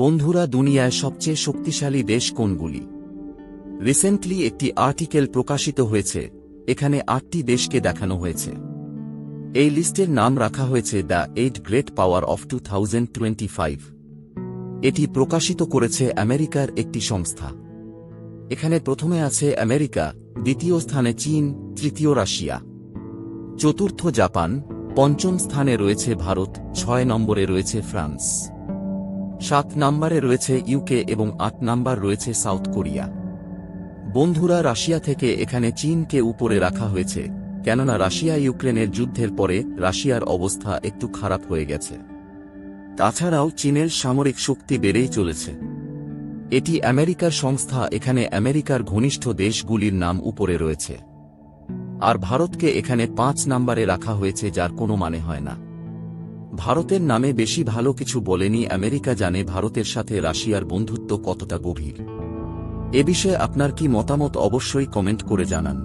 বন্ধুরা, দুনিয়ায় সবচেয়ে শক্তিশালী দেশ কোনগুলি? রিসেন্টলি একটি আর্টিকেল প্রকাশিত হয়েছে, এখানে 8টি দেশকে দেখানো হয়েছে। এই লিস্টের নাম রাখা হয়েছে দ্য 8 গ্রেট পাওয়ার অফ 2025। এটি প্রকাশিত করেছে আমেরিকার একটি সংস্থা। এখানে প্রথমে আছে আমেরিকা, দ্বিতীয় স্থানে চীন, তৃতীয় রাশিয়া, চতুর্থ জাপান, পঞ্চম স্থানে রয়েছে ভারত, 6 নম্বরে রয়েছে ফ্রান্স, 7 নম্বরে রয়েছে ইউকে এবং 8 নম্বর রয়েছে সাউথ কোরিয়া। বন্ধুরা, রাশিয়া থেকে এখানে চীনকে উপরে রাখা হয়েছে, কেননা রাশিয়া ইউক্রেনের যুদ্ধের পরে রাশিয়ার অবস্থা একটু খারাপ হয়ে গেছে। তাছাড়াও চীনের সামরিক শক্তি বেড়েই চলেছে। এটি আমেরিকার সংস্থা, এখানে আমেরিকার ঘনিষ্ঠ দেশগুলির নাম উপরে রয়েছে। আর ভারতকে এখানে 5 নম্বরে রাখা হয়েছে, যার কোনো মানে হয় না। ভারতের নামে বেশি ভালো কিছু বলেনি। আমেরিকা জানে ভারতের সাথে রাশিয়ার বন্ধুত্ব কতটা গভীর। এ বিষয়ে আপনার কি মতামত অবশ্যই কমেন্ট করে জানান।